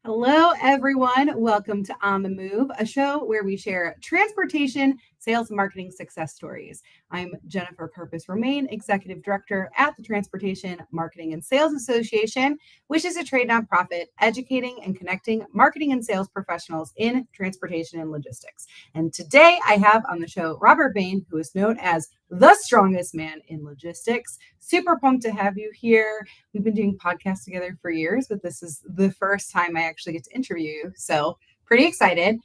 Hello, everyone. Welcome to On the Move, a show where we share transportation, sales, and marketing success stories. I'm Jennifer Purpose Romaine, Executive Director at the Transportation Marketing and Sales Association, which is a trade nonprofit educating and connecting marketing and sales professionals in transportation and logistics. And today I have on the show Robert Bain, who is known as the strongest man in logistics. Super pumped to have you here. We've been doing podcasts together for years, but this is the first time I actually get to interview you. So pretty excited.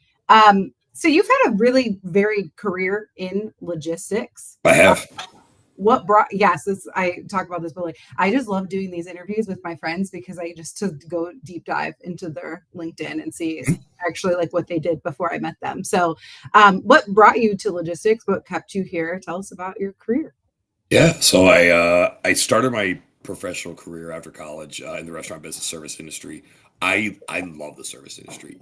So you've had a really varied career in logistics. I have. I talk about this, but like, I just love doing these interviews with my friends because I just to go deep dive into their LinkedIn and see actually like what they did before I met them. So what brought you to logistics? What kept you here? Tell us about your career. Yeah. So I started my professional career after college in the restaurant business service industry. I love the service industry.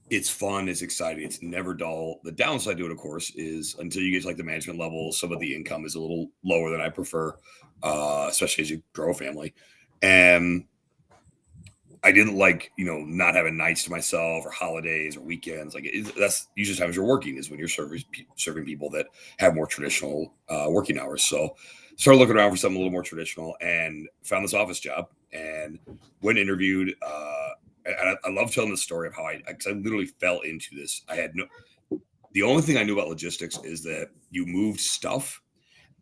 It's fun, it's exciting, it's never dull. The downside to it, of course, is until you get to like the management level, some of the income is a little lower than I prefer, especially as you grow a family. And I didn't like, not having nights to myself or holidays or weekends. That's usually times you're working is when you're serving people that have more traditional working hours. So started looking around for something a little more traditional and found this office job and went and interviewed. And I love telling the story of how because I literally fell into this. The only thing I knew about logistics is that you moved stuff.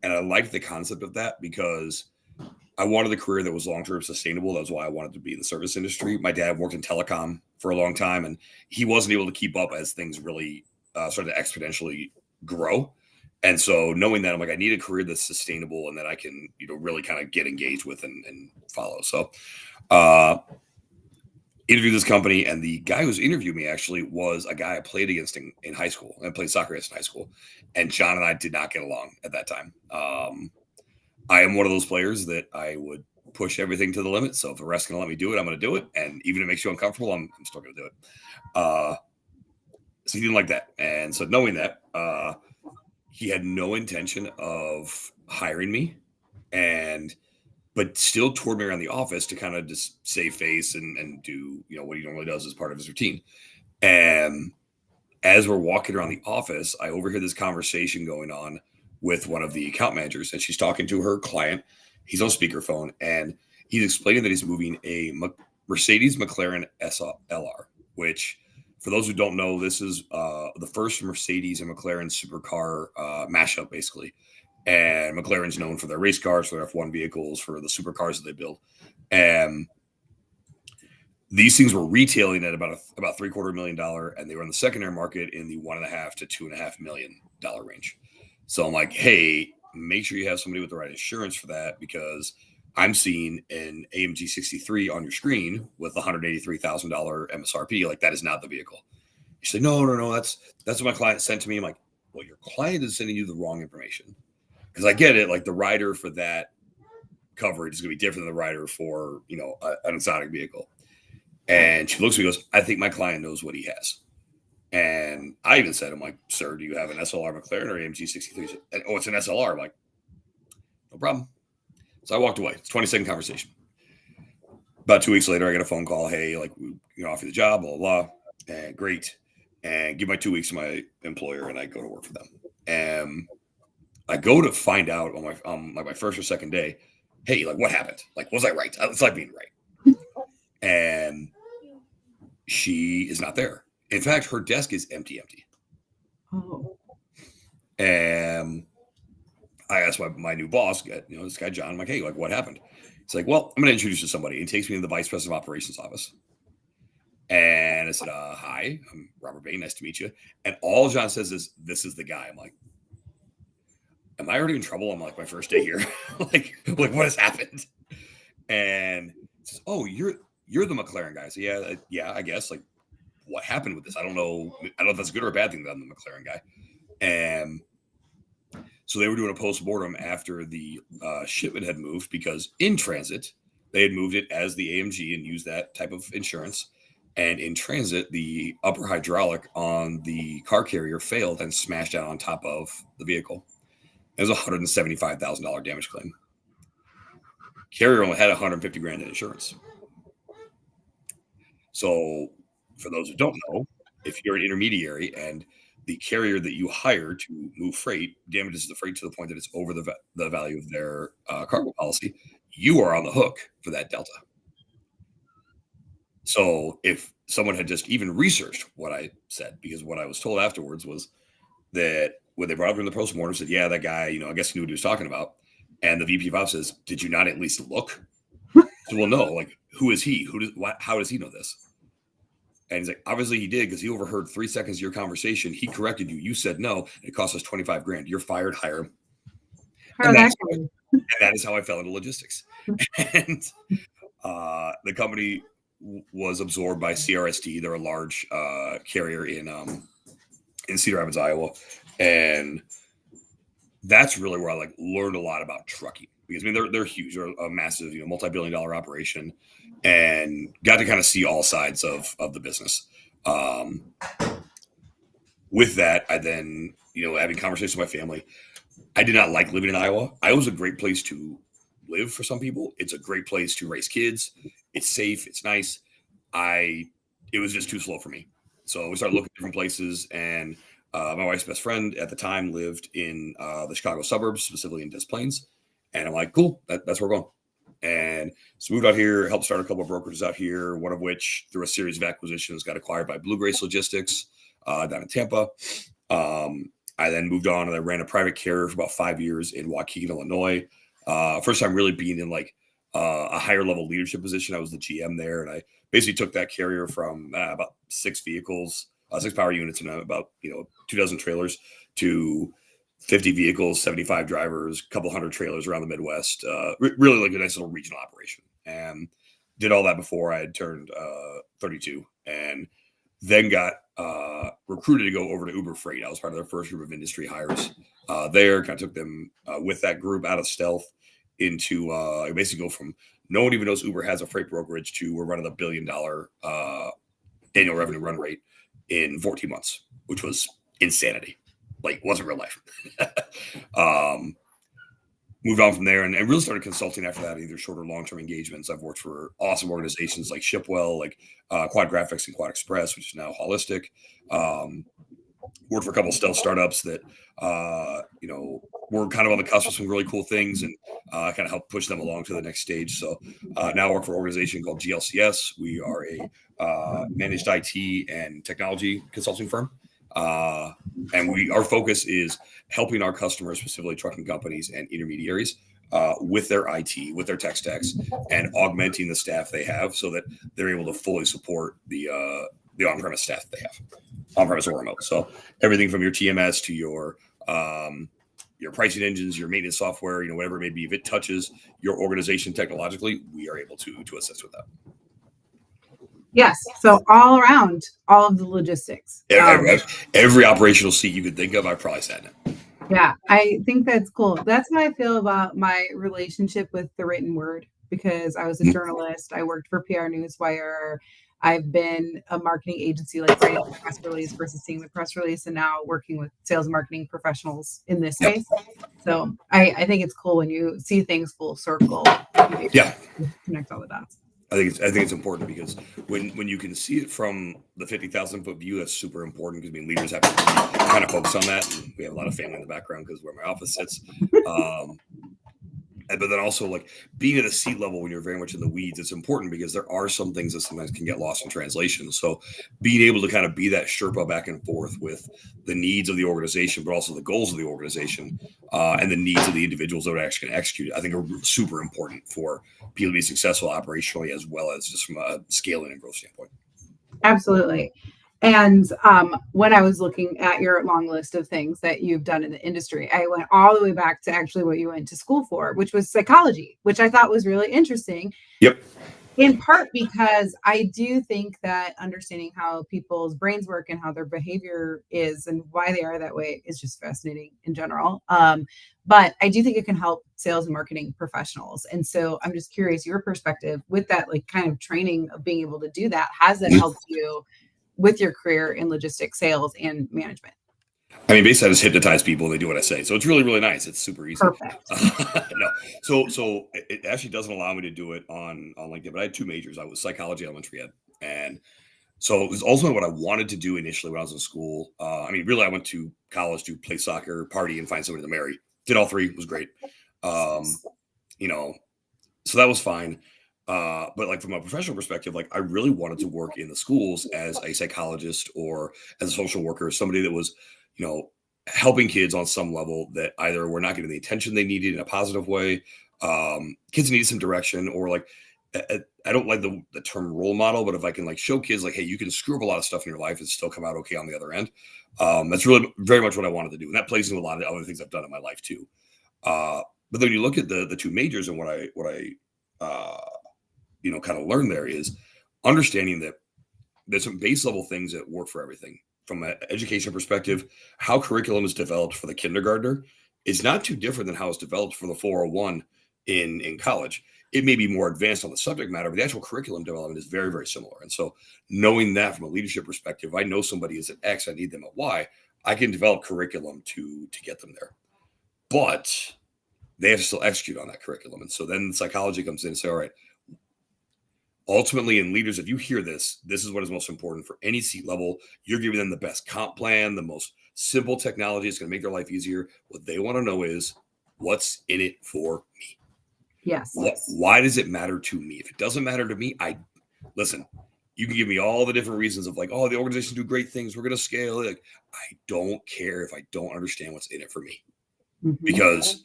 And I liked the concept of that because I wanted a career that was long-term sustainable. That's why I wanted to be in the service industry. My dad worked in telecom for a long time, and he wasn't able to keep up as things really started to exponentially grow. And so knowing that, I'm like, I need a career that's sustainable and that I can, really kind of get engaged with and follow. So interviewed this company, and the guy who's interviewed me actually was a guy I played against in high school. I played soccer against in high school, and John and I did not get along at that time. I am one of those players that I would push everything to the limit. So if the ref's going to let me do it, I'm going to do it. And even if it makes you uncomfortable, I'm still going to do it. So he didn't like that. And so knowing that, he had no intention of hiring me but still toured me around the office to kind of just save face and do, what he normally does as part of his routine. And as we're walking around the office, I overhear this conversation going on with one of the account managers, and she's talking to her client. He's on speakerphone, and he's explaining that he's moving a Mercedes McLaren SLR, which, for those who don't know, this is the first Mercedes and McLaren supercar mashup, basically. And McLaren's known for their race cars, for their F1 vehicles, for the supercars that they build. And these things were retailing at about $750,000, and they were in the secondary market in the $1.5 to $2.5 million range. So I'm like, hey, make sure you have somebody with the right insurance for that, because I'm seeing an AMG 63 on your screen with $183,000 MSRP. Like, that is not the vehicle. You say, no, that's what my client sent to me. I'm like, well, your client is sending you the wrong information. Because I get it, like the rider for that coverage is going to be different than the rider for, an exotic vehicle. And she looks at me and goes, I think my client knows what he has. And I even said, I'm like, sir, do you have an SLR McLaren or AMG 63? And, oh, it's an SLR. I'm like, no problem. So I walked away. It's a 20-second conversation. About 2 weeks later, I get a phone call. Hey, like, we offer you the job, blah, blah, blah. And great. And give my 2 weeks to my employer, and I go to work for them. And I go to find out on my first or second day, hey, like, what happened? Like, was I right? It's like being right. And she is not there. In fact, her desk is empty. Oh. And I asked my new boss, this guy, John, I'm like, hey, like, what happened? He's like, well, I'm going to introduce you to somebody. He takes me to the vice president of operations office. And I said, hi, I'm Robert Bain. Nice to meet you. And all John says is, this is the guy. I'm like, am I already in trouble on like my first day here? like what has happened? And he says, oh, you're the McLaren guy. So yeah, I guess. Like, what happened with this? I don't know if that's a good or a bad thing that I'm the McLaren guy. And so they were doing a post-mortem after the shipment had moved, because in transit, they had moved it as the AMG and used that type of insurance. And in transit, the upper hydraulic on the car carrier failed and smashed down on top of the vehicle. It was a $175,000 damage claim. Carrier only had $150,000 in insurance. So for those who don't know, if you're an intermediary and the carrier that you hire to move freight damages the freight to the point that it's over the value of their cargo policy, you are on the hook for that delta. So if someone had just even researched what I said, because what I was told afterwards was that when they brought up in the postmortem, said, yeah, that guy, I guess he knew what he was talking about. And the VP of Ops says, did you not at least look? So, well, no, like, who is he? How does he know this? And he's like, obviously he did, because he overheard 3 seconds of your conversation. He corrected you. You said no. And it cost us 25 grand. You're fired. Hire him. And that is how I fell into logistics. And the company was absorbed by CRST. They're a large carrier in Cedar Rapids, Iowa. And that's really where I learned a lot about trucking, because they're huge. They're a massive, multi-billion-dollar operation, and got to kind of see all sides of the business. With that, I then, having conversations with my family, I did not like living in Iowa. Iowa's a great place to live for some people. It's a great place to raise kids. It's safe. It's nice. It was just too slow for me. So we started looking at different places, and my wife's best friend at the time lived in the Chicago suburbs, specifically in Des Plaines. And I'm like, cool, that's where we're going. And so moved out here, helped start a couple of brokerages out here, one of which, through a series of acquisitions, got acquired by Blue Grace Logistics down in Tampa. I then moved on, and I ran a private carrier for about 5 years in Waukegan, Illinois. First time really being in a higher level leadership position. I was the GM there, and I basically took that carrier from about 6 vehicles, 6 power units, and about 2 dozen trailers to 50 vehicles, 75 drivers, a couple hundred trailers around the Midwest. Really like a nice little regional operation, and did all that before I had turned 32, and then got recruited to go over to Uber Freight. I was part of their first group of industry hires there. Kind of took them with that group out of stealth into basically go from no one even knows Uber has a freight brokerage to we're running $1 billion annual revenue run rate in 14 months, which was insanity. Like, wasn't real life. Moved on from there and really started consulting after that, either short or long-term engagements. I've worked for awesome organizations like Shipwell, like Quad Graphics and Quad Express, which is now Holistic. Worked for a couple of stealth startups that, were kind of on the cusp of some really cool things, and kind of helped push them along to the next stage. So now I work for an organization called GLCS. We are a managed IT and technology consulting firm. And our focus is helping our customers, specifically trucking companies and intermediaries, with their IT, with their tech stacks, and augmenting the staff they have so that they're able to fully support the on-premise staff they have, on-premise or remote. So everything from your TMS to your pricing engines, your maintenance software, whatever it may be, if it touches your organization technologically, we are able to assist with that. Yes. So all around, all of the logistics. Every operational seat you could think of, I probably sat in. Yeah, I think that's cool. That's how I feel about my relationship with the written word, because I was a journalist. I worked for PR Newswire. I've been a marketing agency, like writing the press release versus seeing the press release, and now working with sales and marketing professionals in this space. So I think it's cool when you see things full circle. Yeah. Connect all the dots. I think it's important, because when you can see it from the 50,000 foot view, that's super important, because leaders have to kind of focus on that. And we have a lot of family in the background because where my office sits. But then also, like, being at a seat level when you're very much in the weeds, it's important, because there are some things that sometimes can get lost in translation. So being able to kind of be that Sherpa back and forth with the needs of the organization, but also the goals of the organization, and the needs of the individuals that are actually going to execute it, I think are super important for people to be successful operationally, as well as just from a scaling and growth standpoint. Absolutely. And when I was looking at your long list of things that you've done in the industry, I went all the way back to actually what you went to school for, which was psychology, which I thought was really interesting. Yep. In part because I do think that understanding how people's brains work and how their behavior is and why they are that way is just fascinating in general. But I do think it can help sales and marketing professionals. And so I'm just curious, your perspective with that, like, kind of training of being able to do that, has that helped you with your career in logistics, sales, and management? Basically, I just hypnotize people and they do what I say. So it's really, really nice. It's super easy. Perfect. No. So it actually doesn't allow me to do it on LinkedIn, but I had 2 majors. I was psychology, elementary ed, And so it was ultimately what I wanted to do initially when I was in school. I mean, really, I went to college to play soccer, party, and find somebody to marry. Did all three, was great. You know, so that was fine. But like from a professional perspective, like I really wanted to work in the schools as a psychologist or as a social worker, somebody that was, you know, helping kids on some level that either were not getting the attention they needed in a positive way. Kids needed some direction, or like, I don't like the term role model, but if I can like show kids like, hey, you can screw up a lot of stuff in your life and still come out okay on the other end. That's really very much what I wanted to do. And that plays into a lot of the other things I've done in my life too. But then you look at the two majors, and what I you know, kind of learned there is understanding that there's some base level things that work for everything. From an education perspective, how curriculum is developed for the kindergartner is not too different than how it's developed for the 401 in college. It may be more advanced on the subject matter, but the actual curriculum development is very, very similar. And so knowing that from a leadership perspective, I know somebody is at X, I need them at Y, I can develop curriculum to get them there. But they have to still execute on that curriculum. And so then psychology comes in and say, all right, ultimately, in leaders, if you hear this, this is what is most important for any seat level. You're giving them the best comp plan, the most simple technology. It's going to make their life easier. What they want to know is, what's in it for me? Yes. Why does it matter to me? If it doesn't matter to me, listen, you can give me all the different reasons of like, oh, the organization do great things, we're going to scale. Like, I don't care if I don't understand what's in it for me. Mm-hmm. Because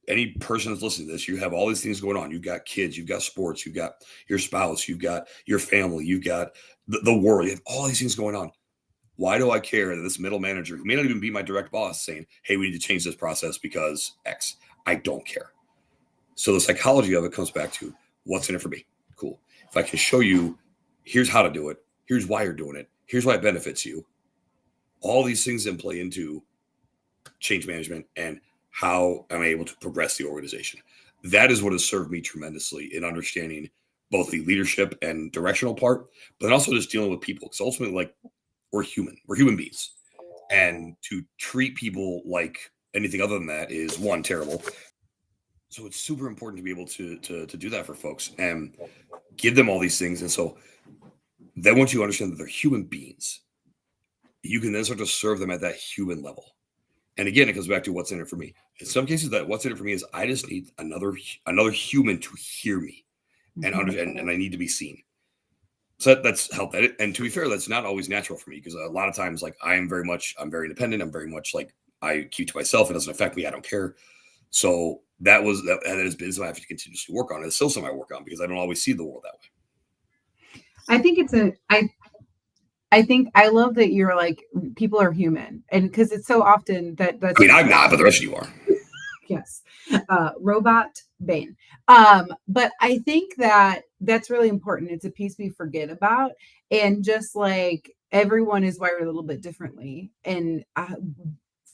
any person that's listening to this, you have all these things going on. You've got kids, you've got sports, you've got your spouse, you've got your family, you've got the world. You have all these things going on. Why do I care that this middle manager, who may not even be my direct boss, saying, hey, we need to change this process because X? I don't care. So the psychology of it comes back to, what's in it for me? Cool. If I can show you, here's how to do it, here's why you're doing it, here's why it benefits you. All these things then play into change management and how am I able to progress the organization. That is what has served me tremendously in understanding both the leadership and directional part, but then also just dealing with people. Because ultimately, like, we're human beings. And to treat people like anything other than that is, one, terrible. So it's super important to be able to do that for folks and give them all these things. And so then once you understand that they're human beings, you can then start to serve them at that human level. And again, it comes back to what's in it for me. In some cases, that what's in it for me is I just need another human to hear me and understand, and I need to be seen. So that's helped. And to be fair, that's not always natural for me, because a lot of times, like, I'm very independent. I'm very much like, I keep to myself. It doesn't affect me. I don't care. So that has been something I have to continuously work on. It's still something I work on because I don't always see the world that way. I think I think I love that you're like, people are human, and because it's so often that's. I mean, I'm not, but the rest of you are. Yes, Robert Bain. But I think that's really important. It's a piece we forget about, and just like everyone is wired a little bit differently, and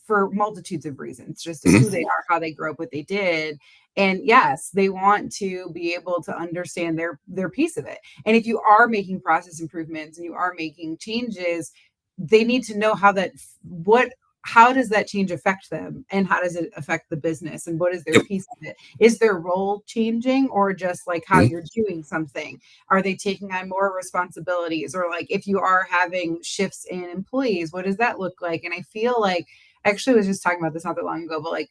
for multitudes of reasons, just who they are, how they grew up, what they did. And yes, they want to be able to understand their piece of it. And if you are making process improvements and you are making changes, they need to know how does that change affect them, and how does it affect the business, and what is their piece of it? Is their role changing, or just like how you're doing something? Are they taking on more responsibilities? Or like, if you are having shifts in employees, what does that look like? And I feel like, actually, I was just talking about this not that long ago, but like,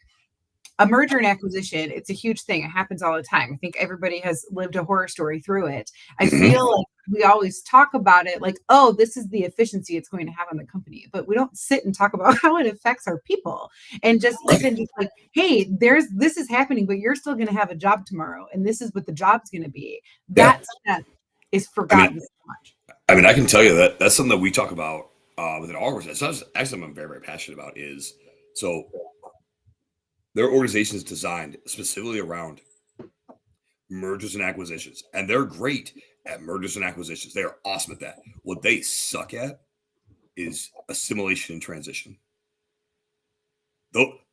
a merger and acquisition, it's a huge thing. It happens all the time. I think everybody has lived a horror story through it. I feel like we always talk about it like, oh, this is the efficiency it's going to have on the company. But we don't sit and talk about how it affects our people. And just even just like, hey, this is happening, but you're still going to have a job tomorrow. And this is what the job's going to be. That is forgotten so much. I mean, I can tell you that's something that we talk about within our organization. It's actually something I'm very, very passionate about. Is so their organization is designed specifically around mergers and acquisitions, and they're great at mergers and acquisitions. They are awesome at that. What they suck at is assimilation and transition.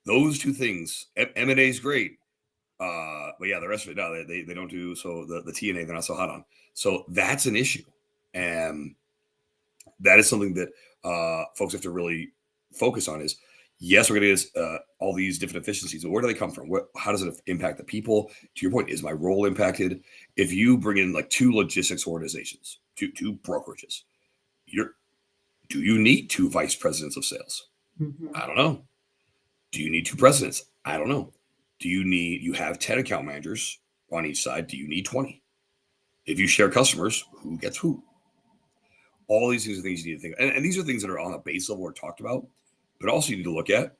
Those two things, M&A is great, but yeah, the rest of it, no, they don't do. So the T&A, they're not so hot on. So that's an issue, and that is something that folks have to really focus on. Is yes, we're going to get all these different efficiencies, but where do they come from? How does it impact the people? To your point, is my role impacted? If you bring in like two logistics organizations, two brokerages. Do you need 2 vice presidents of sales? I don't know. Do you need 2 presidents? I don't know. You have 10 account managers on each side. Do you need 20? If you share customers, who gets who? All these things are things you need to think. And these are things that are on a base level or talked about, but also you need to look at,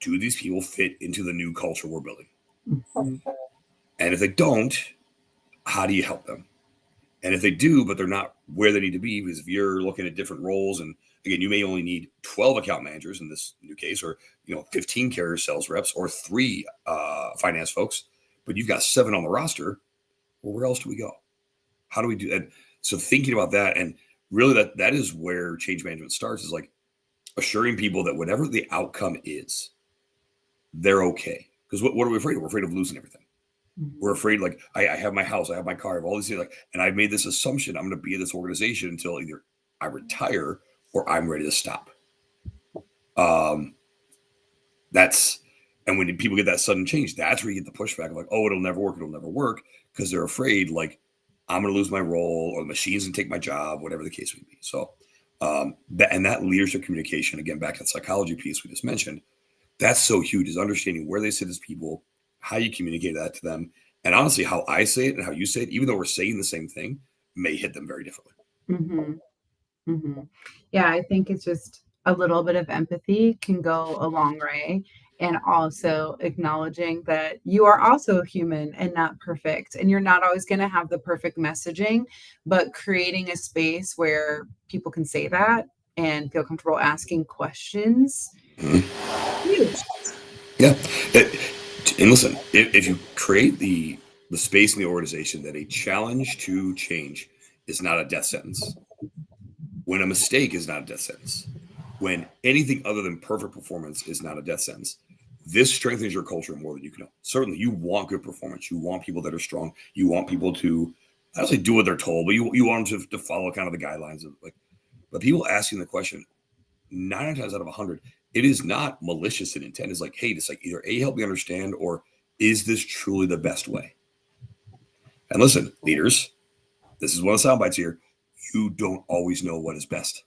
do these people fit into the new culture we're building? And if they don't, how do you help them? And if they do, but they're not where they need to be, because if you're looking at different roles, and again, you may only need 12 account managers in this new case, or 15 carrier sales reps, or 3 finance folks, but you've got 7 on the roster. Well, where else do we go? How do we do that? So thinking about that, and really that is where change management starts, is like assuring people that whatever the outcome is, they're okay. Because what are we afraid of? We're afraid of losing everything. We're afraid, like, I have my house, I have my car, I have all these things, and I've made this assumption I'm going to be in this organization until either I retire or I'm ready to stop. And when people get that sudden change, that's where you get the pushback of like, oh, it'll never work, because they're afraid, like, I'm going to lose my role, or the machine's going to take my job, whatever the case may be. So that leadership communication, again, back to the psychology piece we just mentioned, that's so huge, is understanding where they sit as people, how you communicate that to them, and honestly, how I say it and how you say it, even though we're saying the same thing, may hit them very differently. Yeah, I think it's just a little bit of empathy can go a long way. And also acknowledging that you are also human and not perfect. And you're not always going to have the perfect messaging, but creating a space where people can say that and feel comfortable asking questions. Huge. Yeah. And listen, if you create the space in the organization that a challenge to change is not a death sentence, when a mistake is not a death sentence, when anything other than perfect performance is not a death sentence, this strengthens your culture more than you can know. Certainly, you want good performance. You want people that are strong. You want people to, I don't say do what they're told, but you want them to follow kind of the guidelines of, like. But people asking the question, 9 times out of 100, it is not malicious in intent. It's like, hey, it's like either A, help me understand, or is this truly the best way? And listen, leaders, this is one of the sound bites here. You don't always know what is best.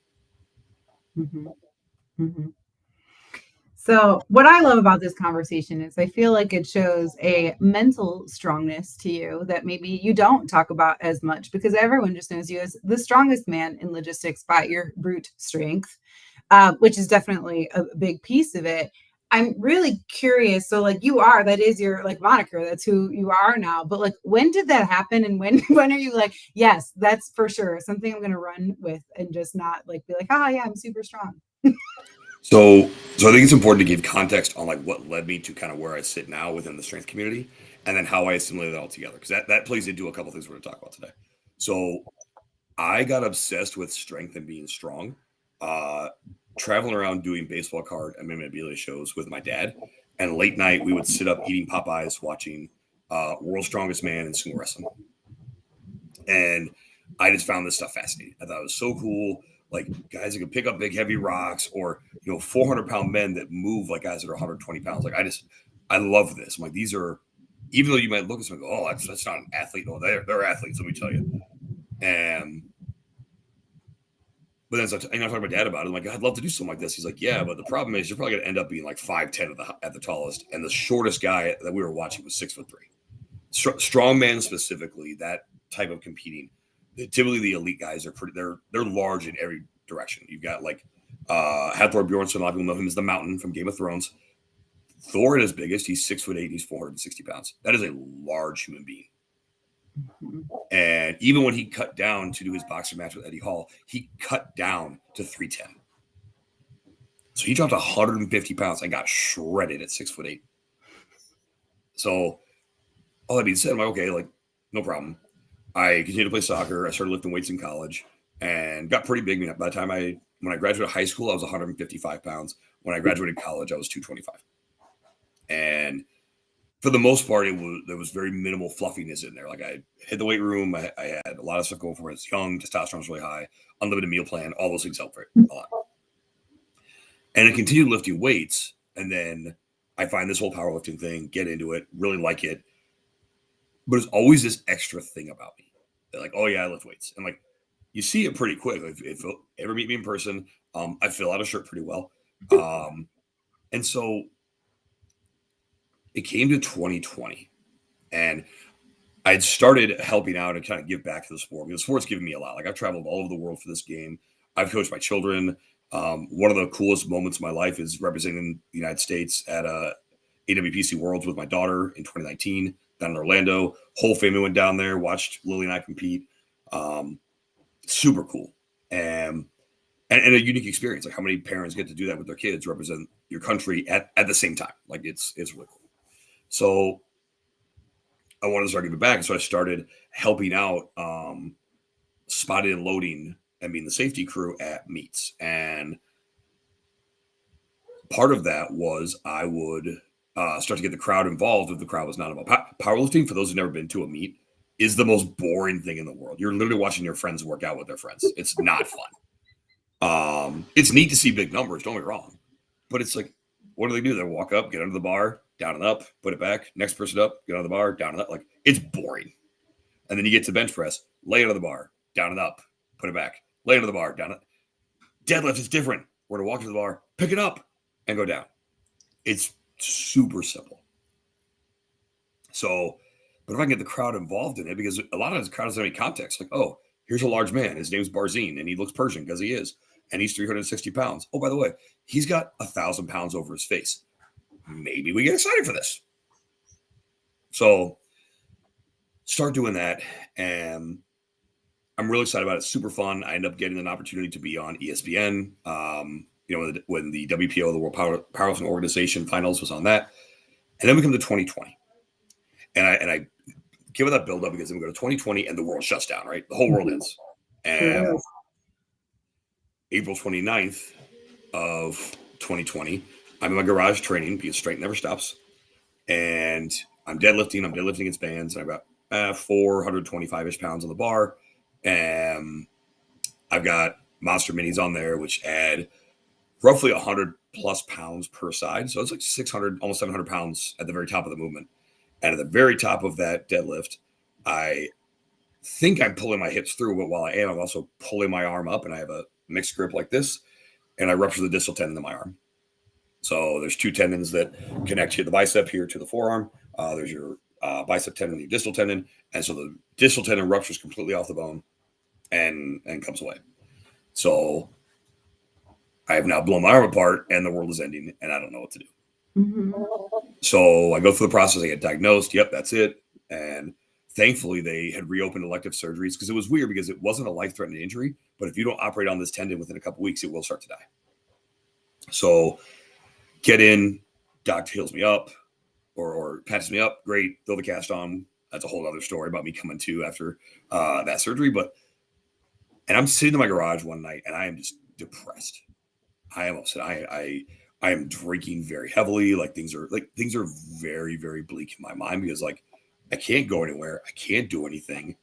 So what I love about this conversation is I feel like it shows a mental strongness to you that maybe you don't talk about as much, because everyone just knows you as the strongest man in logistics by your brute strength, which is definitely a big piece of it. I'm really curious. So like that is your like moniker. That's who you are now. But like, when did that happen? And when are you like, yes, that's for sure something I'm going to run with, and just not like be like, oh yeah, I'm super strong. So I think it's important to give context on like what led me to kind of where I sit now within the strength community, and then how I assimilated it all together, because that plays into a couple of things we're going to talk about today. So I got obsessed with strength and being strong, traveling around doing baseball card and memorabilia shows with my dad, and late night we would sit up eating Popeyes, watching World's Strongest Man and sumo wrestling, and I just found this stuff fascinating. I thought it was so cool. Like guys that can pick up big, heavy rocks, or 400-pound men that move like guys that are 120 pounds. Like I love this. I'm like, these are, even though you might look at someone and go, oh, that's not an athlete. No, they're athletes. Let me tell you. But then I talked to my dad about it. I'm like, I'd love to do something like this. He's like, yeah, but the problem is you're probably going to end up being like 5'10" at the tallest, and the shortest guy that we were watching was 6'3". Strongman specifically, that type of competing. Typically, the elite guys are they're large in every direction. You've got like Hathor Bjornsson. A lot of people know him as the Mountain from Game of Thrones. Thor at his biggest, he's 6'8". He's 460 pounds. That is a large human being. And even when he cut down to do his boxing match with Eddie Hall, he cut down to 310. So he dropped 150 pounds and got shredded at 6'8". So all that being said, I'm like, okay, like no problem. I continued to play soccer. I started lifting weights in college and got pretty big. By the time when I graduated high school, I was 155 pounds. When I graduated college, I was 225. And for the most part, there was very minimal fluffiness in there. Like I hit the weight room. I had a lot of stuff going for me. I was young. Testosterone was really high. Unlimited meal plan. All those things helped a lot. And I continued lifting weights. And then I find this whole powerlifting thing, get into it, really like it. But there's always this extra thing about me. They're like, oh yeah, I lift weights. And like, you see it pretty quick. If you ever meet me in person, I fill out a shirt pretty well. And so it came to 2020, and I'd started helping out and kind of give back to the sport because sport's given me a lot. Like I've traveled all over the world for this game. I've coached my children. One of the coolest moments of my life is representing the United States at AWPC Worlds with my daughter in 2019 down in Orlando. Whole family went down there, watched Lily and I compete. Super cool. And a unique experience. Like how many parents get to do that with their kids, represent your country at the same time. Like it's really cool. So I wanted to start giving back. So I started helping out, spotting and loading and being the safety crew at meets. And part of that was I would start to get the crowd involved if the crowd was not involved. Powerlifting, for those who've never been to a meet, is the most boring thing in the world. You're literally watching your friends work out with their friends. It's not fun. It's neat to see big numbers, don't get me wrong. But it's like, what do? They walk up, get under the bar, down and up, put it back. Next person up, get under the bar, down and up. Like, it's boring. And then you get to bench press, lay under the bar, down and up, put it back. Lay under the bar, down and up. Deadlift is different. We're going to walk to the bar, pick it up, and go down. It's super simple. So, but if I can get the crowd involved in it, because a lot of the crowd doesn't have any context. Like, oh, here's a large man. His name's Barzine, and he looks Persian because he is. And he's 360 pounds. Oh, by the way, he's got 1,000 pounds over his face. Maybe we get excited for this. So start doing that. And I'm really excited about it. It's super fun. I end up getting an opportunity to be on ESPN. When the WPO, the World Powerlifting Organization finals was on that. And then we come to 2020. And I give it that build up because then we go to 2020 and the world shuts down, right? The whole world ends. And April 29th of 2020, I'm in my garage training because strength never stops. And I'm deadlifting against bands. And I've got 425-ish pounds on the bar. And I've got monster minis on there, which add roughly 100 plus pounds per side. So it's like 600, almost 700 pounds at the very top of the movement. And at the very top of that deadlift, I think I'm pulling my hips through, but while I am, I'm also pulling my arm up, and I have a mixed grip like this, and I rupture the distal tendon in my arm. So there's two tendons that connect here, the bicep here to the forearm. There's your bicep tendon and your distal tendon. And so the distal tendon ruptures completely off the bone and comes away. So I have now blown my arm apart and the world is ending and I don't know what to do. Mm-hmm. So I go through the process. I get diagnosed. Yep, that's it. And thankfully they had reopened elective surgeries because it was weird because it wasn't a life-threatening injury. But if you don't operate on this tendon within a couple of weeks, it will start to die. So get in, doc heals me up or patches me up. Great. Throw the cast on. That's a whole other story about me coming to after that surgery. And I'm sitting in my garage one night and I am just depressed. I am upset. I am drinking very heavily. Things are very, very bleak in my mind because I can't go anywhere. I can't do anything.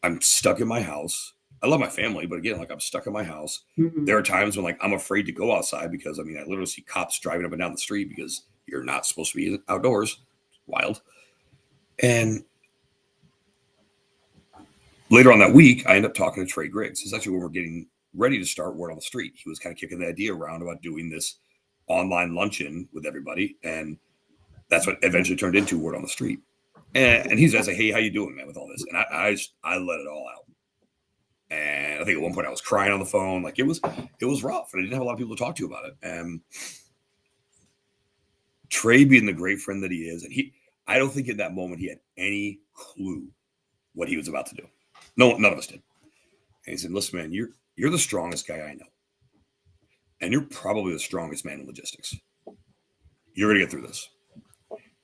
I'm stuck in my house. I love my family, but again, I'm stuck in my house. Mm-hmm. There are times when I'm afraid to go outside because I literally see cops driving up and down the street because you're not supposed to be outdoors. It's wild. And later on that week, I end up talking to Trey Griggs. It's actually when we're getting ready to start Word on the Street. He was kind of kicking the idea around about doing this online luncheon with everybody. And that's what eventually turned into Word on the Street. And he's like, hey, how you doing, man, with all this? And I let it all out. And I think at one point I was crying on the phone. It was rough. And I didn't have a lot of people to talk to about it. And Trey being the great friend that he is, and I don't think in that moment he had any clue what he was about to do. No, none of us did. And he said, listen, man, you're the strongest guy I know. And you're probably the strongest man in logistics. You're going to get through this.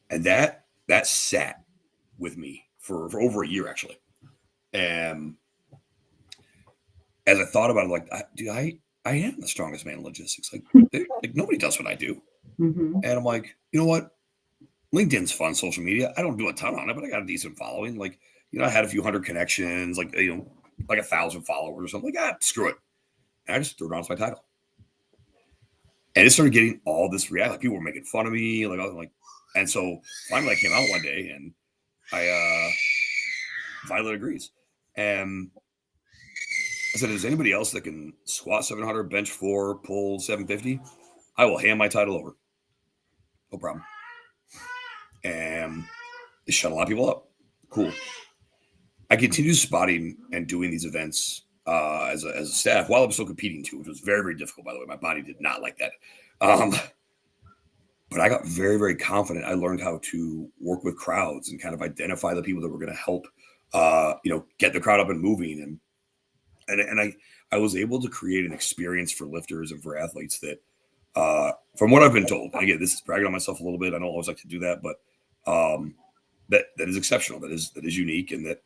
And that sat with me for over a year, actually. And as I thought about it, dude, I am the strongest man in logistics. Nobody does what I do. Mm-hmm. And I'm like, you know what? LinkedIn's fun social media. I don't do a ton on it, but I got a decent following. I had a few hundred connections, 1,000 followers or something. Screw it. And I just threw it on as my title. And it started getting all this reaction. People were making fun of me. And so finally I came out one day and Violet agrees. And I said, is anybody else that can squat 700, bench 4, pull 750? I will hand my title over. No problem. And they shut a lot of people up. Cool. I continued spotting and doing these events as a staff while I'm still competing too, which was very, very difficult, by the way. My body did not like that. But I got very, very confident. I learned how to work with crowds and kind of identify the people that were going to help, get the crowd up and moving. And I was able to create an experience for lifters and for athletes that, from what I've been told, and again, this is bragging on myself a little bit. I don't always like to do that, but that is exceptional. That is unique, and that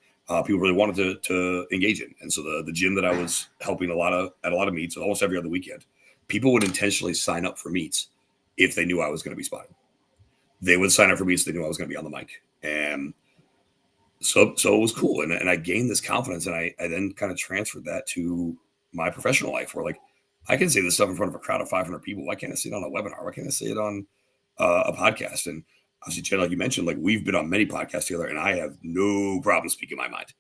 people really wanted to engage in. And so the gym that I was helping at a lot of meets, almost every other weekend, people would intentionally sign up for meets if they knew I was going to be spotting. They would sign up for meets if they knew I was going to be on the mic. And so it was cool. And I gained this confidence, and I then kind of transferred that to my professional life, where like I can say this stuff in front of a crowd of 500 people. Why can't I say it on a webinar? Why can't I say it on a podcast? And obviously, Chad, like you mentioned, like we've been on many podcasts together, and I have no problem speaking my mind.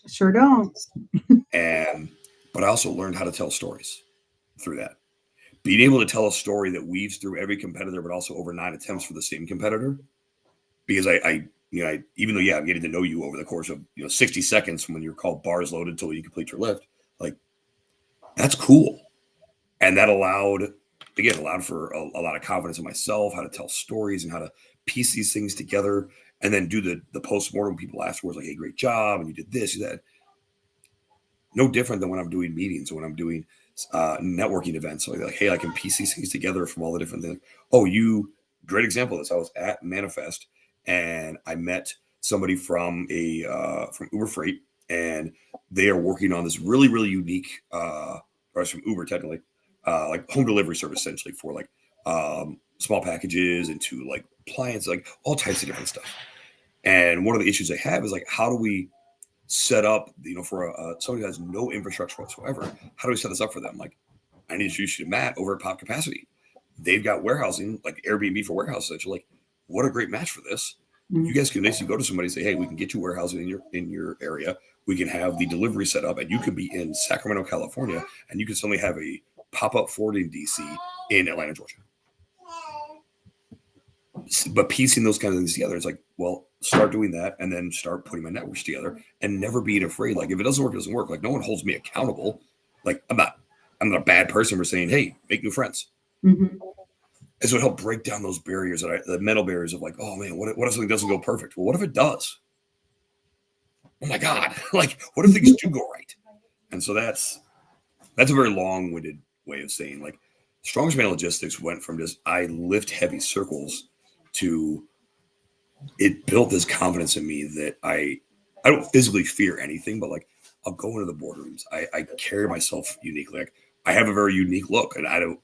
Sure don't. But I also learned how to tell stories through that. Being able to tell a story that weaves through every competitor, but also over 9 attempts for the same competitor. Because I even though, I'm getting to know you over the course of 60 seconds from when you're called bars loaded until you complete your lift, like that's cool. And that allowed for a lot of confidence in myself, how to tell stories and how to piece these things together, and then do the post-mortem people afterwards, like, hey, great job, and you did this, you did that. No different than when I'm doing meetings or when I'm doing networking events. So like, hey, I can piece these things together from all the different things. Oh, great example of this. I was at Manifest, and I met somebody from Uber Freight, and they are working on this really, really unique, or it's from Uber technically, like home delivery service essentially for like small packages and to like appliances, like all types of different stuff. And one of the issues they have is like, how do we set up, for somebody who has no infrastructure whatsoever, how do we set this up for them? Like, I need to introduce you to Matt over at Pop Capacity. They've got warehousing, like Airbnb for warehouse essentially. Like, what a great match for this. Mm-hmm. You guys can basically go to somebody and say, hey, we can get you warehousing in your area. We can have the delivery set up, and you could be in Sacramento, California, and you can suddenly have a pop-up forwarding DC in Atlanta, Georgia. But piecing those kind of things together, it's like, well, start doing that and then start putting my networks together and never being afraid. Like, if it doesn't work, it doesn't work. Like, no one holds me accountable. Like, I'm not a bad person for saying, hey, make new friends. Mm-hmm. And so it helped break down those barriers, the mental barriers of like, oh man, what if something doesn't go perfect? Well, what if it does? Oh my God. Like, what if things do go right? And so that's a very long-winded way of saying, like, Strongest Man Logistics went from just, I lift heavy circles, to it built this confidence in me that I don't physically fear anything, but like, I'll go into the boardrooms. I carry myself uniquely. Like, I have a very unique look, and I don't,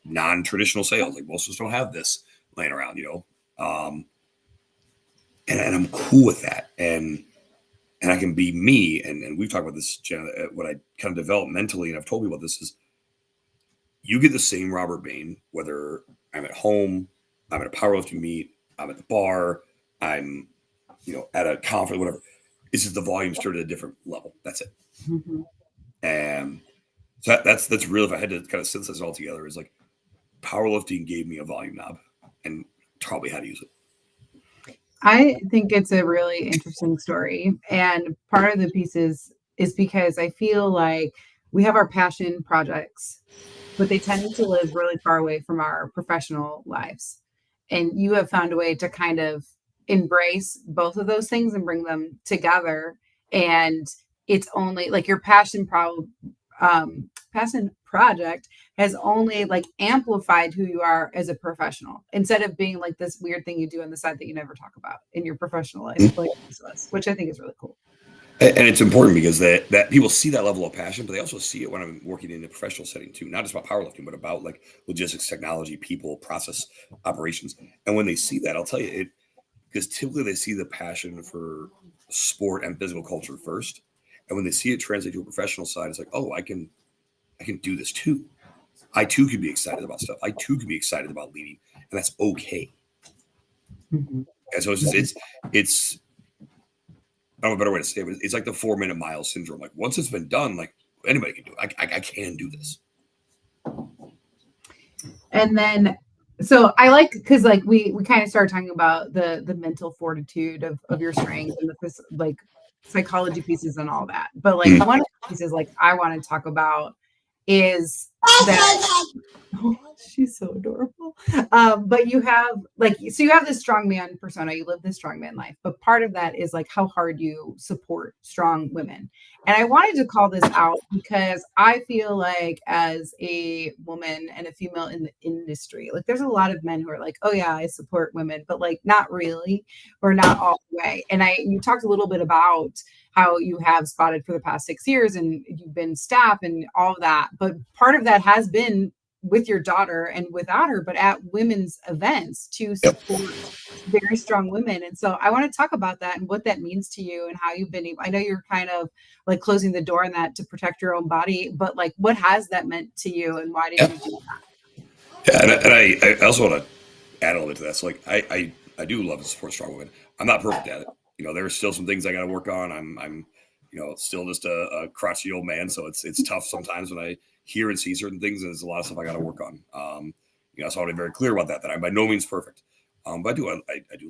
non-traditional sales. Like, most of us don't have this laying around, and I'm cool with that. And I can be me. And we've talked about this, Jenna, what I kind of developed mentally, and I've told people about this, is you get the same Robert Bain, whether I'm at home, I'm at a powerlifting meet, I'm at the bar, I'm, at a conference, whatever. It's just the volume's turned at a different level. That's it. Mm-hmm. And so that's real. If I had to kind of synthesize it all together, is like, powerlifting gave me a volume knob and taught me how to use it. I think it's a really interesting story. And part of the piece is because I feel like we have our passion projects, but they tend to live really far away from our professional lives. And you have found a way to kind of embrace both of those things and bring them together. And it's only like your passion project has only like amplified who you are as a professional, instead of being like this weird thing you do on the side that you never talk about in your professional life, like this, which I think is really cool. And it's important because that people see that level of passion, but they also see it when I'm working in a professional setting too, not just about powerlifting, but about like logistics, technology, people, process, operations. And when they see that, I'll tell you it, because typically they see the passion for sport and physical culture first. And when they see it translate to a professional side, it's like, oh, I can do this too. I too can be excited about stuff. I too can be excited about leading, and that's okay. Mm-hmm. And so it's I don't know a better way to say it. It's like the 4-minute mile syndrome. Like, once it's been done, like, Anybody can do it. I can do this. And then, so I like, because like we kind of started talking about the mental fortitude of your strength and the like psychology pieces and all that. But like one of the pieces like I want to talk about is that oh, she's so adorable. But you have like, so you have this strong man persona, you live this strong man life, but part of that is like how hard you support strong women. And I wanted to call this out because I feel like as a woman and a female in the industry, like there's a lot of men who are like, oh yeah, I support women, but like not really, or not all the way. And you talked a little bit about how you have spotted for the past 6 years and you've been staff and all of that. But part of that has been with your daughter and without her, but at women's events to support very strong women. And so I want to talk about that and what that means to you and how you've been able, I know you're kind of like closing the door on that to protect your own body, but like what has that meant to you and why did you do that? Yeah, and I also want to add a little bit to that. So like I do love to support strong women. I'm not perfect at it. There's still some things I got to work on. I'm still just a crotchety old man, so it's tough sometimes when I hear and see certain things, and there's a lot of stuff I got to work on. So I want to be very clear about that I'm by no means perfect. But I do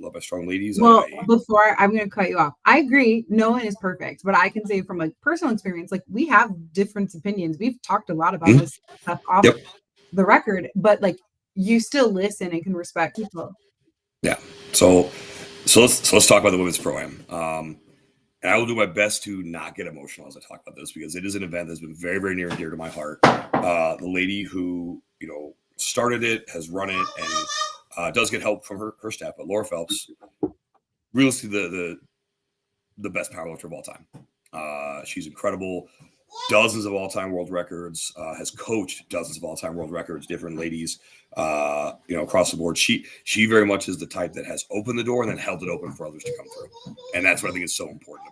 love my strong ladies. Well, before I'm going to cut you off, I agree. No one is perfect, but I can say from a personal experience, like we have different opinions. We've talked a lot about this stuff off the record, but like you still listen and can respect people. Yeah. So let's talk about the women's pro-am. And I will do my best to not get emotional as I talk about this because it is an event that's been very, very near and dear to my heart. The lady who, started it, has run it, and does get help from her staff, but Laura Phelps, realistically the best powerlifter of all time. She's incredible. Dozens of all-time world records, has coached dozens of all-time world records, different ladies, across the board. She very much is the type that has opened the door and then held it open for others to come through. And that's what I think is so important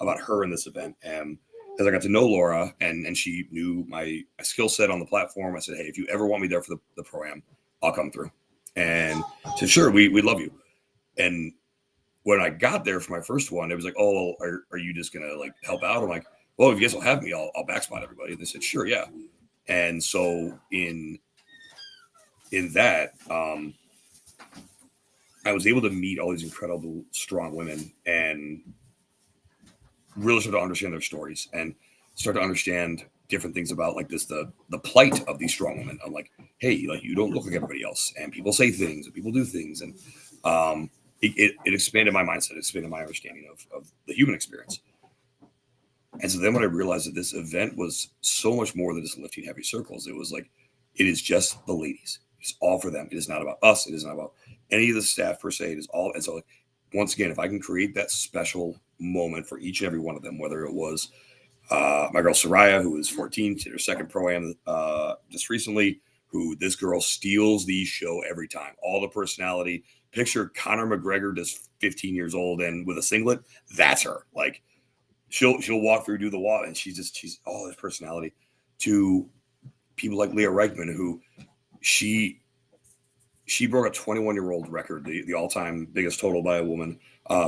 about her in this event. And as I got to know Laura and she knew my skill set on the platform, I said, hey, if you ever want me there for the pro-am, I'll come through. And said, sure, we love you. And when I got there for my first one, it was like, oh, are you just going to like help out? I'm like, well, if you guys will have me, I'll back spot everybody. And they said, sure, yeah. And so in that, I was able to meet all these incredible, strong women and really start to understand their stories and start to understand different things about like this, the plight of these strong women. I'm like, hey, like you don't look like everybody else, and people say things and people do things, and it expanded my mindset, it expanded my understanding of the human experience. And so then when I realized that this event was so much more than just lifting heavy circles, it was like, it is just the ladies. It's all for them. It is not about us. It is not about any of the staff per se. It is all. And so like, once again, if I can create that special moment for each and every one of them, whether it was my girl Soraya, who was 14, did her second pro-am just recently, who this girl steals the show every time. All the personality. Picture Conor McGregor just 15 years old and with a singlet. That's her. Like, she'll walk through, do the walk, and she's all this personality. To people like Leah Reichman, who she broke a 21-year-old record, the all-time biggest total by a woman.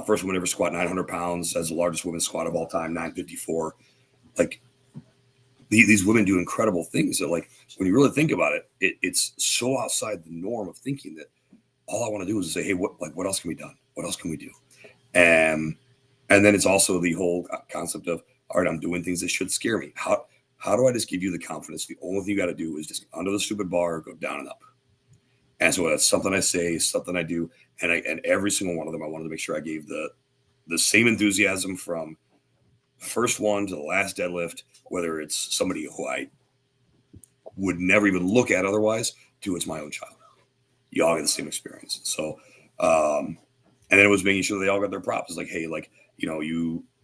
First woman ever squat 900 pounds, as the largest women's squat of all time, 954. Like these women do incredible things that, like, when you really think about it, it's so outside the norm of thinking that all I want to do is say, hey, what else can be done? What else can we do? And then it's also the whole concept of, all right, I'm doing things that should scare me. How do I just give you the confidence? The only thing you got to do is just under the stupid bar, go down and up. And so that's something I say, something I do. And every single one of them, I wanted to make sure I gave the same enthusiasm from first one to the last deadlift, whether it's somebody who I would never even look at otherwise, to it's my own child. You all get the same experience. So, and then it was making sure they all got their props. It's like, hey, like,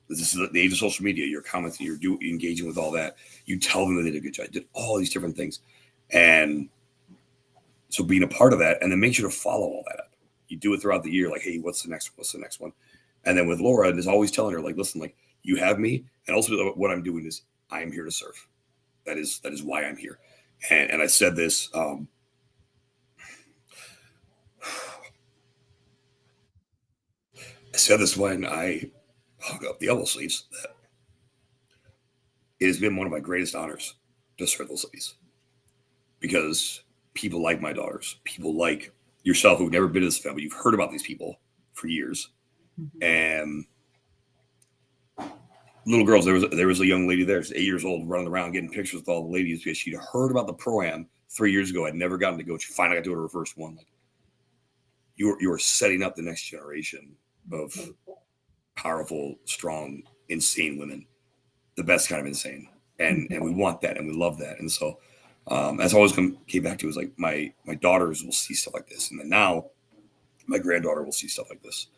this is the age of social media. You're commenting, you're engaging with all that. You tell them that they did a good job. Did all these different things. And so being a part of that, and then make sure to follow all that up. You do it throughout the year. Like, hey, what's the next one? What's the next one? And then with Laura, is always telling her, like, listen, like, you have me. And also what I'm doing is I am here to serve. That is why I'm here. And I said this, I said this when I hung up the elbow sleeves, that it has been one of my greatest honors to serve those ladies because people like my daughters, people like yourself who've never been to this family, you've heard about these people for years. Mhm. And little girls, there was a young lady there, she's 8 years old, running around getting pictures with all the ladies because she'd heard about the Pro-Am 3 years ago. I'd never gotten to go. She finally got to go to her first one. Like, you're setting up the next generation of powerful, strong, insane women, the best kind of insane. And we want that and we love that. And so as I always came back to is like my daughters will see stuff like this. And then now my granddaughter will see stuff like this.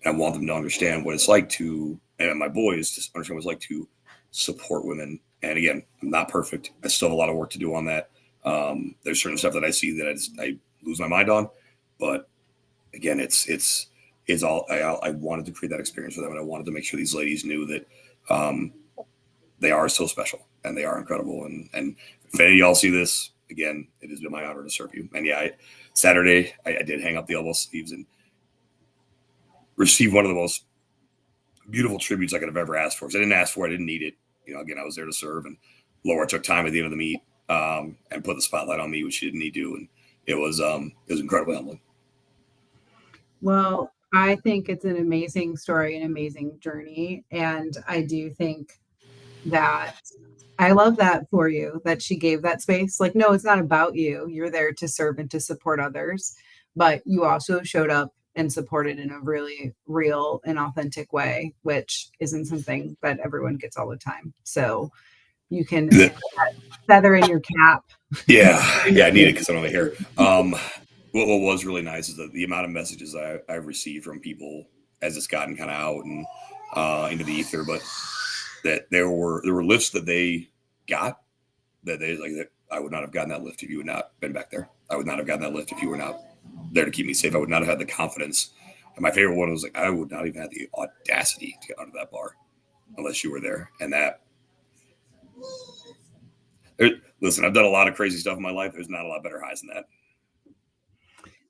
And I want them to understand what it's like to, and my boys to understand what it's like to support women. And again, I'm not perfect. I still have a lot of work to do on that. There's certain stuff that I see that I lose my mind on, but again, it's all, I wanted to create that experience for them. And I wanted to make sure these ladies knew that, they are so special and they are incredible. And if any of y'all see this, again, it has been my honor to serve you. And yeah, Saturday, I did hang up the elbow sleeves and receive one of the most beautiful tributes I could have ever asked for. Because I didn't ask for it, I didn't need it. Again, I was there to serve. And Laura took time at the end of the meet and put the spotlight on me, which she didn't need to. And it was incredibly humbling. Well, I think it's an amazing story, an amazing journey. And I do think that I love that for you, that she gave that space. Like, no, it's not about you. You're there to serve and to support others, but you also showed up and supported in a really real and authentic way, which isn't something that everyone gets all the time. So you can put that feather in your cap. Yeah, I need it because I don't have hair. What was really nice is that the amount of messages I've received from people as it's gotten kind of out and into the ether, but that there were lifts that they got that they like that I would not have gotten that lift if you had not been back there. I would not have gotten that lift if you were not there to keep me safe. I would not have had the confidence. And my favorite one was like, I would not even have the audacity to get onto that bar unless you were there. And that, listen, I've done a lot of crazy stuff in my life. There's not a lot better highs than that.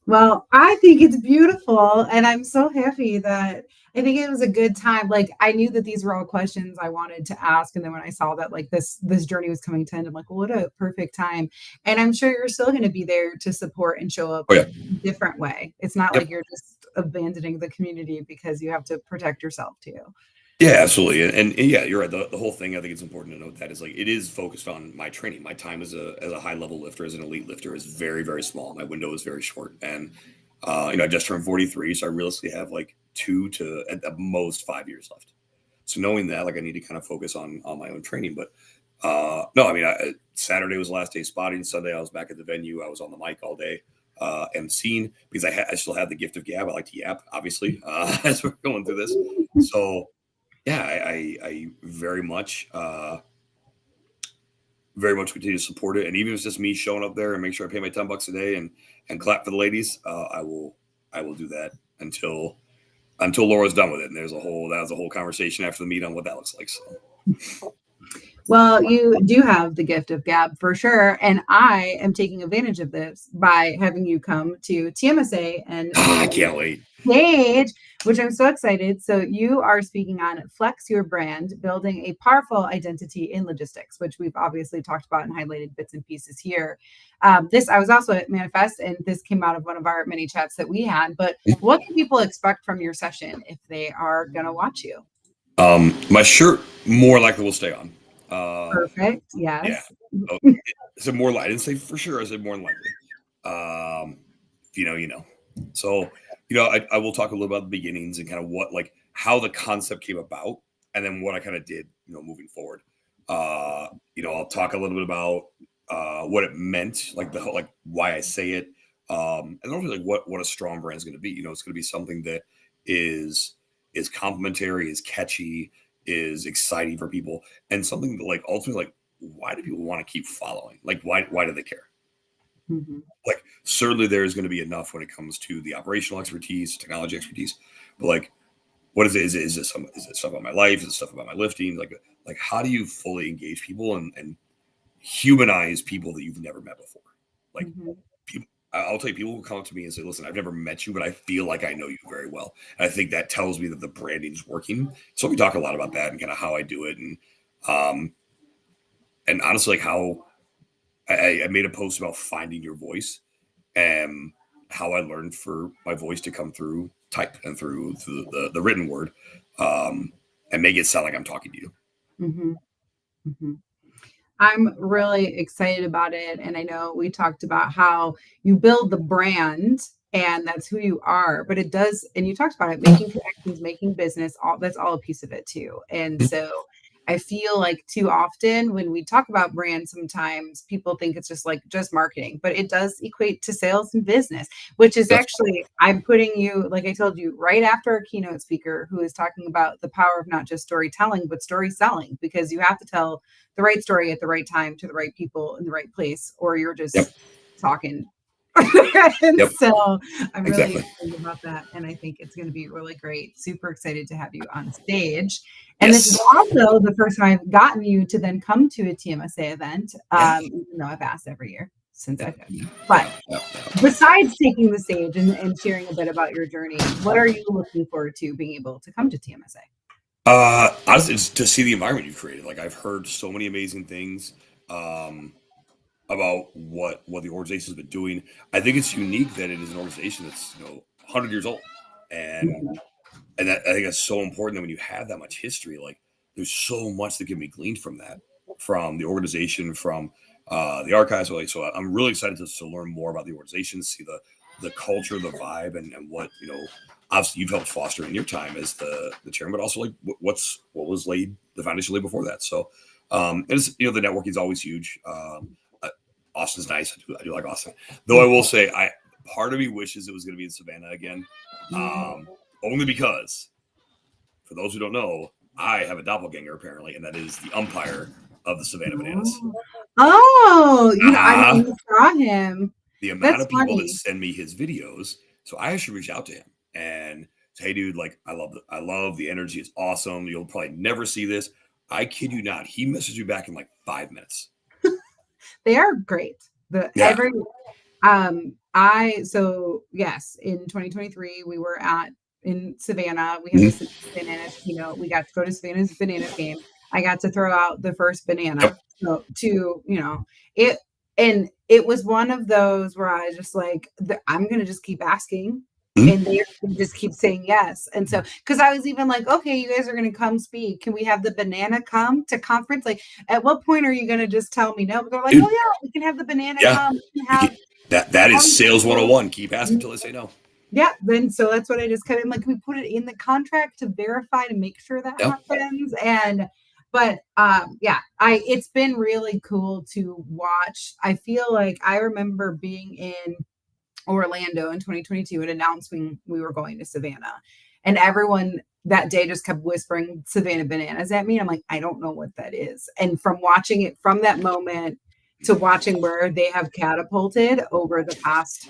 Well, I think it's beautiful. And I'm so happy that I think it was a good time. Like, I knew that these were all questions I wanted to ask. And then when I saw that like this journey was coming to end, I'm like, well, what a perfect time. And I'm sure you're still going to be there to support and show up Oh, yeah. in a different way. It's not like you're just abandoning the community because you have to protect yourself too. Yeah, absolutely. And yeah, you're right. The whole thing, I think it's important to note that is like, it is focused on my training. My time as a high level lifter, as an elite lifter is very, very small. My window is very short. And, I just turned 43. So I realistically have like 2 to at the most 5 years left. So knowing that, like I need to kind of focus on my own training, but, no, I mean, Saturday was the last day spotting. Sunday, I was back at the venue. I was on the mic all day, emceeing because I still have the gift of gab. I like to yap, obviously, as we're going through this. So, yeah, I very much continue to support it. And even if it's just me showing up there and make sure I pay my $10 a day and clap for the ladies, I will do that until Laura's done with it. And that was a whole conversation after the meet on what that looks like. So. Well, you do have the gift of gab for sure. And I am taking advantage of this by having you come to TMSA and I can't wait. Stage, which I'm so excited. So you are speaking on Flex Your Brand, building a powerful identity in logistics, which we've obviously talked about and highlighted bits and pieces here. I was also at Manifest, and this came out of one of our many chats that we had. But what can people expect from your session if they are going to watch you? My shirt more likely will stay on. Perfect. Yes. Yeah. So more likely. I didn't say for sure. I said more than likely. You know. So, I will talk a little about the beginnings and kind of how the concept came about, and then what I kind of did, moving forward. I'll talk a little bit about what it meant, like why I say it, and also like what a strong brand is going to be. It's going to be something that is complimentary, is catchy, is exciting for people, and something that like ultimately like why do people want to keep following? Like why do they care? Mm-hmm. Like certainly there's going to be enough when it comes to the operational expertise, technology expertise, but like what is it? Is it stuff about my life? Is it stuff about my lifting? Like how do you fully engage people and humanize people that you've never met before? Like people, I'll tell you, people will come up to me and say, listen, I've never met you, but I feel like I know you very well. And I think that tells me that the branding is working. So we talk a lot about that and kind of how I do it. And and honestly, like how I made a post about finding your voice and how I learned for my voice to come through type and through the written word, and make it sound like I'm talking to you. Mm-hmm. Mm-hmm. I'm really excited about it. And I know we talked about how you build the brand and that's who you are, but it does, and you talked about it, making connections, making business, all that's all a piece of it too. And so I feel like too often when we talk about brand, sometimes people think it's just like just marketing, but it does equate to sales and business, which is That's actually, I'm putting you, like I told you, right after a keynote speaker who is talking about the power of not just storytelling, but story selling, because you have to tell the right story at the right time to the right people in the right place, or you're yep, just talking. And yep, so I'm really exactly. excited about that. And I think it's going to be really great. Super excited to have you on stage. And this is Yes, also the first time I've gotten you to then come to a TMSA event, yeah, even though I've asked every year since yeah, I've had yeah, you. But yeah, yeah, yeah. besides taking the stage and sharing a bit about your journey, what are you looking forward to being able to come to TMSA? Honestly, it's to see the environment you've created. Like I've heard so many amazing things um, about what the organization's been doing. I think it's unique that it is an organization that's 100 years old, and Mhm. that I think that's so important that when you have that much history, like there's so much that can be gleaned from that, from the organization, from the archives. So I'm really excited to learn more about the organization, see the culture, the vibe, and what obviously you've helped foster in your time as the chairman, but also like what was laid the foundation laid before that. So and it's the networking is always huge. Austin's nice. I do like Austin, though. I will say, I part of me wishes it was going to be in Savannah again, only because for those who don't know, I have a doppelganger apparently, and that is the umpire of the Savannah Bananas. Oh, oh, I didn't Uh-huh. even saw him. The amount That's of people that funny. send me his videos, so I actually reach out to him and say, "Hey, dude, like I love the energy. It's awesome. You'll probably never see this. I kid you not. He messaged me back in like 5 minutes. They are great. The Yeah. every I so yes, in 2023 we were in Savannah. We had the Mhm. Bananas keynote. We got to go to Savannah's Bananas game. I got to throw out the first banana. Yep. So it and it was one of those where I was just like, I'm gonna just keep asking. And Mhm. they just keep saying yes. And so, because I was even like, okay, you guys are going to come speak. Can we have the banana come to conference? Like, at what point are you going to just tell me no? But they're like, oh, Dude, yeah, we can have the banana yeah. come. We can You have get, that is all these sales people. 101. Keep asking until they say no. Yeah, then so that's what I just kind of like. We put it in the contract to verify to make sure that Yep. happens. But yeah, it's been really cool to watch. I feel like I remember being in Orlando in 2022 and announcing we were going to Savannah, and everyone that day just kept whispering Savannah Bananas at me. I'm like, I don't know what that is. And from watching it from that moment to watching where they have catapulted over the past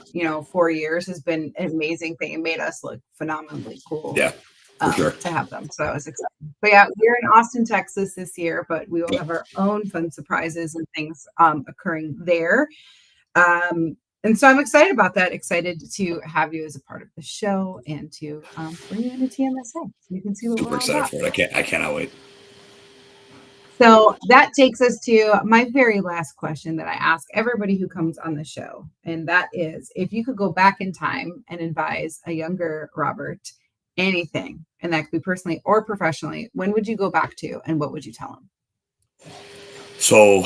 4 years has been an amazing thing. It made us look phenomenally cool Yeah, for sure. to have them. So I was excited. But yeah, we're in Austin, Texas this year, but we will Yep. have our own fun surprises and things occurring there. And so I'm excited about that. Excited to have you as a part of the show and to bring you into TMSA so you can see what we're Super all excited about. for it. I cannot wait. So that takes us to my very last question that I ask everybody who comes on the show. And that is, if you could go back in time and advise a younger Robert anything, and that could be personally or professionally, when would you go back to and what would you tell him? So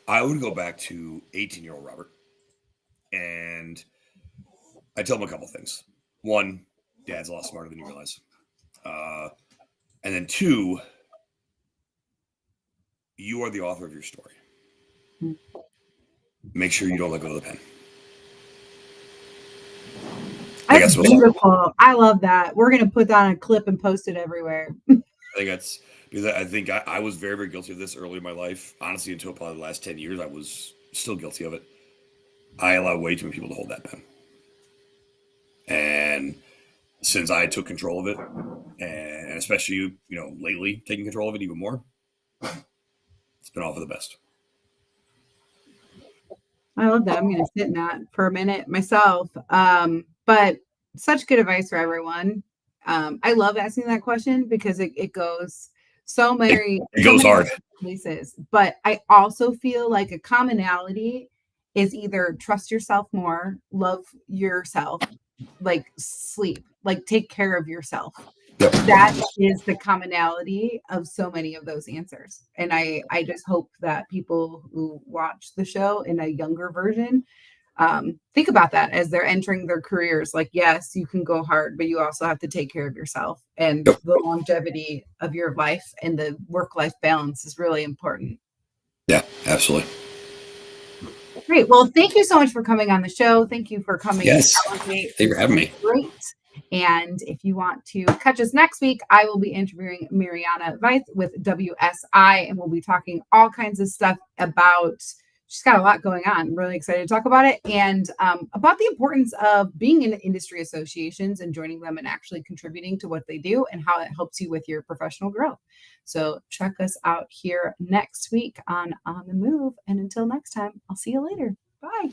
I would go back to 18-year-old Robert, and I tell him a couple things. One, Dad's a lot smarter than you realize. Uh, and then two, you are the author of your story. Make sure you don't let go of the pen. I think That's that's the most important. beautiful. I love that. We're going to put that on a clip and post it everywhere. I think that's because I think I was very, very guilty of this early in my life. Honestly, until probably the last 10 years, I was still guilty of it. I allowed way too many people to hold that pen. And since I took control of it, and especially lately taking control of it even more, it's been all for the best. I love that. I'm going to sit in that for a minute myself. But such good advice for everyone. I love asking that question because it goes so many, It so goes many hard. different places. But I also feel like a commonality is either trust yourself more, love yourself, like sleep, like take care of yourself. Yep. That is the commonality of so many of those answers. And I just hope that people who watch the show in a younger version think about that as they're entering their careers. Like, yes, you can go hard, but you also have to take care of yourself. And Yep. the longevity of your life and the work-life balance is really important. Yeah, absolutely. Great. Well, thank you so much for coming on the show. Thank you for coming Yes. to Elevate. Thank you for having It's me. great. And if you want to catch us next week, I will be interviewing Mariana Veith with WSI, and we'll be talking all kinds of stuff about. She's got a lot going on. I'm really excited to talk about it and about the importance of being in industry associations and joining them and actually contributing to what they do and how it helps you with your professional growth. So check us out here next week on the Move. And until next time, I'll see you later. Bye.